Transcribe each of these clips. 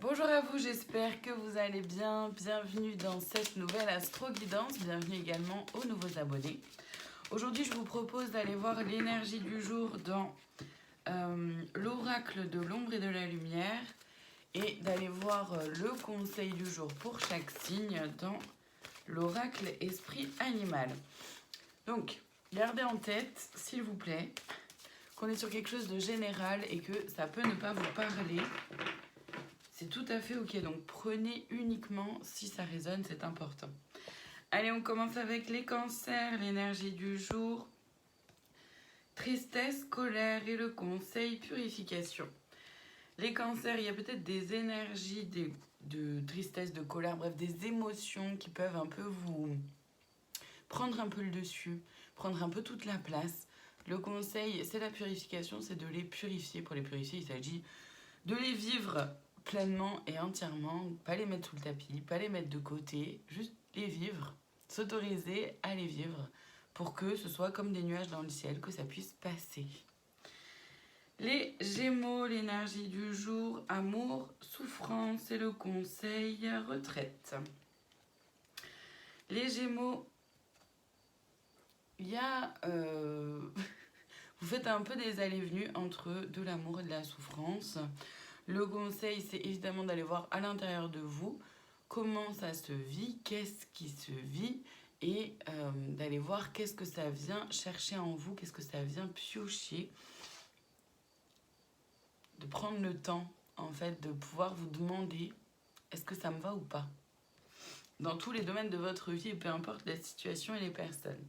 Bonjour à vous, j'espère que vous allez bien. Bienvenue dans cette nouvelle astro-guidance. Bienvenue également aux nouveaux abonnés. Aujourd'hui, je vous propose d'aller voir l'énergie du jour dans l'oracle de l'ombre et de la lumière et d'aller voir le conseil du jour pour chaque signe dans l'oracle esprit animal. Donc, gardez en tête, s'il vous plaît, qu'on est sur quelque chose de général et que ça peut ne pas vous parler. C'est tout à fait ok, donc prenez uniquement si ça résonne, c'est important. Allez, on commence avec les cancers, l'énergie du jour. Tristesse, colère et le conseil, purification. Les cancers, il y a peut-être des énergies de tristesse, de colère, bref, des émotions qui peuvent un peu vous prendre un peu le dessus, prendre un peu toute la place. Le conseil, c'est la purification, c'est de les purifier. Pour les purifier, il s'agit de les vivre pleinement et entièrement, pas les mettre sous le tapis, pas les mettre de côté, juste les vivre, s'autoriser à les vivre pour que ce soit comme des nuages dans le ciel, que ça puisse passer. Les Gémeaux, l'énergie du jour, amour, souffrance et le conseil, retraite. Les Gémeaux, il y a... vous faites un peu des allées-venues entre de l'amour et de la souffrance. Le conseil, c'est évidemment d'aller voir à l'intérieur de vous comment ça se vit, qu'est-ce qui se vit, et d'aller voir qu'est-ce que ça vient chercher en vous, qu'est-ce que ça vient piocher. De prendre le temps, en fait, de pouvoir vous demander est-ce que ça me va ou pas. Dans tous les domaines de votre vie, peu importe la situation et les personnes.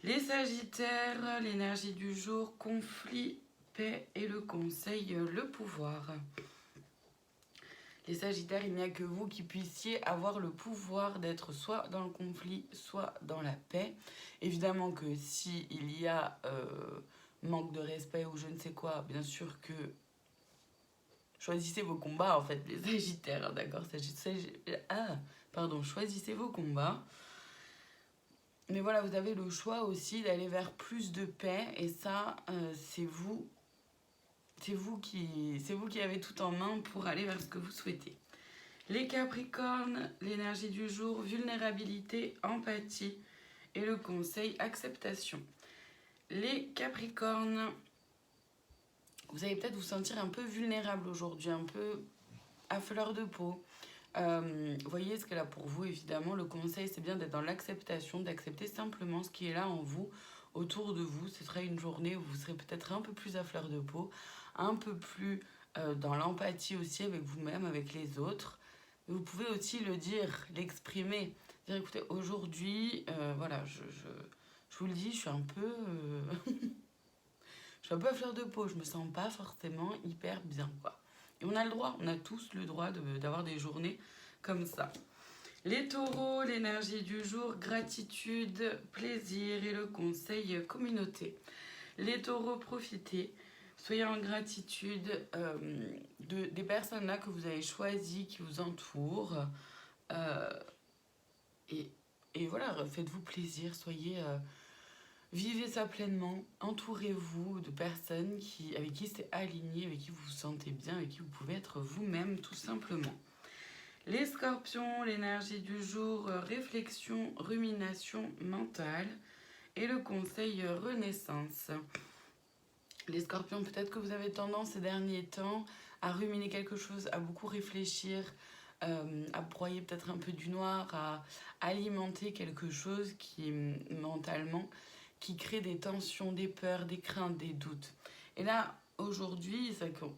Les Sagittaires, l'énergie du jour, conflit, paix et le conseil, le pouvoir. Les Sagittaires, il n'y a que vous qui puissiez avoir le pouvoir d'être soit dans le conflit, soit dans la paix. Évidemment que s'il y a manque de respect ou je ne sais quoi, bien sûr que choisissez vos combats en fait, les Sagittaires, d'accord, choisissez vos combats. Mais voilà, vous avez le choix aussi d'aller vers plus de paix et ça, c'est vous qui avez tout en main pour aller vers ce que vous souhaitez. Les Capricornes, l'énergie du jour, vulnérabilité, empathie et le conseil, acceptation. Les Capricornes, vous allez peut-être vous sentir un peu vulnérable aujourd'hui, un peu à fleur de peau. Voyez ce qu'elle a pour vous, évidemment. Le conseil, c'est bien d'être dans l'acceptation, d'accepter simplement ce qui est là en vous, autour de vous. Ce sera une journée où vous serez peut-être un peu plus à fleur de peau, un peu plus dans l'empathie aussi avec vous-même, avec les autres. Vous pouvez aussi le dire, l'exprimer. Dire écoutez, aujourd'hui, voilà, je vous le dis, je suis un peu... je suis un peu à fleur de peau, je me sens pas forcément hyper bien, quoi. Et on a le droit, on a tous le droit d'avoir des journées comme ça. Les taureaux, l'énergie du jour, gratitude, plaisir et le conseil, communauté. Les taureaux, profitez. Soyez en gratitude des personnes là que vous avez choisies, qui vous entourent. Et voilà, faites-vous plaisir, vivez ça pleinement. Entourez-vous de personnes avec qui c'est aligné, avec qui vous vous sentez bien, avec qui vous pouvez être vous-même tout simplement. Les scorpions, l'énergie du jour, réflexion, rumination mentale et le conseil renaissance. Les scorpions, peut-être que vous avez tendance ces derniers temps à ruminer quelque chose, à beaucoup réfléchir, à broyer peut-être un peu du noir, à alimenter quelque chose qui, mentalement, qui crée des tensions, des peurs, des craintes, des doutes. Et là, aujourd'hui, c'est qu'on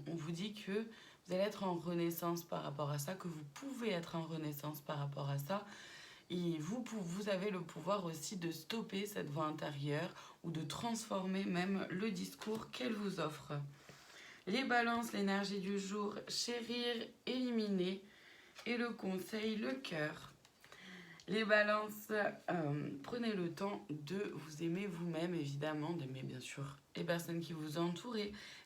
vous dit que vous allez être en renaissance par rapport à ça, que vous pouvez être en renaissance par rapport à ça. Et vous avez le pouvoir aussi de stopper cette voix intérieure ou de transformer même le discours qu'elle vous offre. Les balances, l'énergie du jour, chérir, éliminer et le conseil, le cœur. Les balances, prenez le temps de vous aimer vous-même, évidemment, d'aimer bien sûr les personnes qui vous entourent,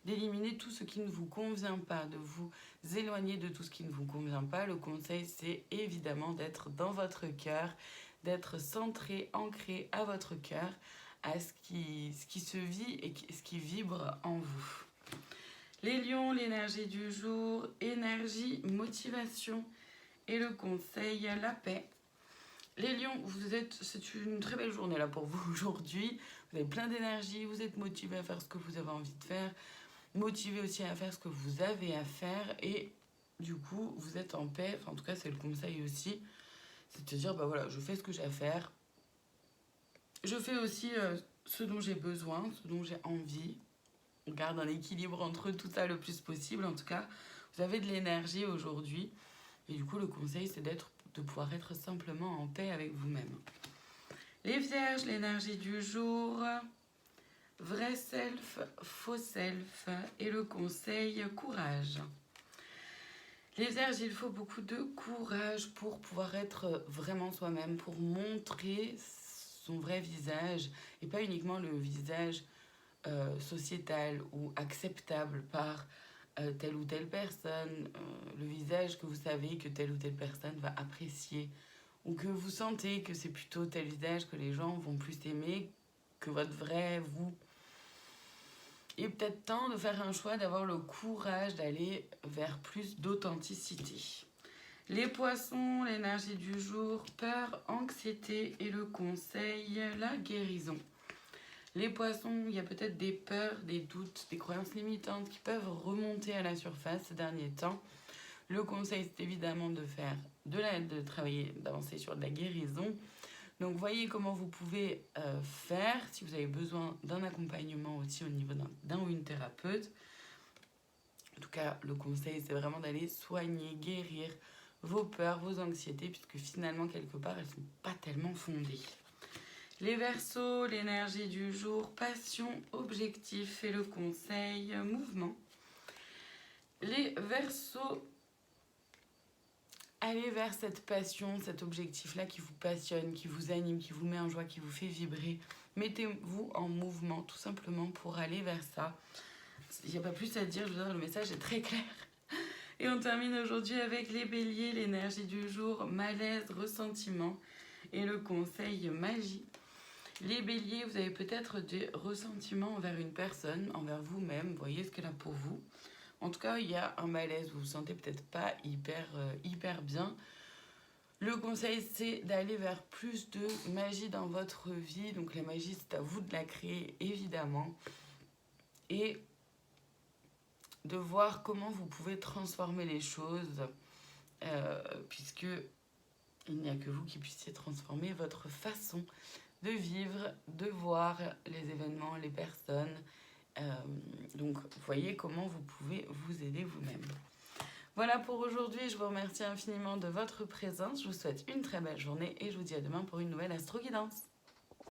d'éliminer tout ce qui ne vous convient pas, de vous éloigner de tout ce qui ne vous convient pas. Le conseil, c'est évidemment d'être dans votre cœur, d'être centré, ancré à votre cœur, à ce qui se vit et ce qui vibre en vous. Les lions, l'énergie du jour, énergie, motivation et le conseil, la paix. Les lions, c'est une très belle journée là pour vous aujourd'hui. Vous avez plein d'énergie, vous êtes motivés à faire ce que vous avez envie de faire, motivés aussi à faire ce que vous avez à faire et du coup, vous êtes en paix. Enfin, en tout cas, c'est le conseil aussi. C'est de se dire, bah voilà, je fais ce que j'ai à faire. Je fais aussi ce dont j'ai besoin, ce dont j'ai envie. On garde un équilibre entre tout ça le plus possible. En tout cas, vous avez de l'énergie aujourd'hui. Et du coup, le conseil, c'est de pouvoir être simplement en paix avec vous-même. Les vierges, l'énergie du jour, vrai self, faux self et le conseil, courage. Les vierges, il faut beaucoup de courage pour pouvoir être vraiment soi-même, pour montrer son vrai visage et pas uniquement le visage sociétal ou acceptable par telle ou telle personne, le visage que vous savez que telle ou telle personne va apprécier ou que vous sentez que c'est plutôt tel visage que les gens vont plus aimer que votre vrai vous. Il est peut-être temps de faire un choix, d'avoir le courage d'aller vers plus d'authenticité. Les poissons, l'énergie du jour, peur, anxiété et le conseil, la guérison. Les poissons, il y a peut-être des peurs, des doutes, des croyances limitantes qui peuvent remonter à la surface ces derniers temps. Le conseil, c'est évidemment de travailler, d'avancer sur de la guérison. Donc, voyez comment vous pouvez faire si vous avez besoin d'un accompagnement aussi au niveau d'un ou une thérapeute. En tout cas, le conseil, c'est vraiment d'aller soigner, guérir vos peurs, vos anxiétés, puisque finalement, quelque part, elles ne sont pas tellement fondées. Les Verseaux, l'énergie du jour, passion, objectif et le conseil, mouvement. Les Verseaux, allez vers cette passion, cet objectif-là qui vous passionne, qui vous anime, qui vous met en joie, qui vous fait vibrer. Mettez-vous en mouvement tout simplement pour aller vers ça. Il n'y a pas plus à dire, je veux dire, le message est très clair. Et on termine aujourd'hui avec les Béliers, l'énergie du jour, malaise, ressentiment et le conseil, magie. Les Béliers, vous avez peut-être des ressentiments envers une personne, envers vous-même, voyez ce qu'elle a pour vous. En tout cas, il y a un malaise, vous vous sentez peut-être pas hyper bien. Le conseil, c'est d'aller vers plus de magie dans votre vie. Donc la magie, c'est à vous de la créer, évidemment. Et de voir comment vous pouvez transformer les choses, puisque il n'y a que vous qui puissiez transformer votre façon de vivre, de voir les événements, les personnes. Donc, voyez comment vous pouvez vous aider vous-même. Voilà pour aujourd'hui. Je vous remercie infiniment de votre présence. Je vous souhaite une très belle journée et je vous dis à demain pour une nouvelle Astro Guidance.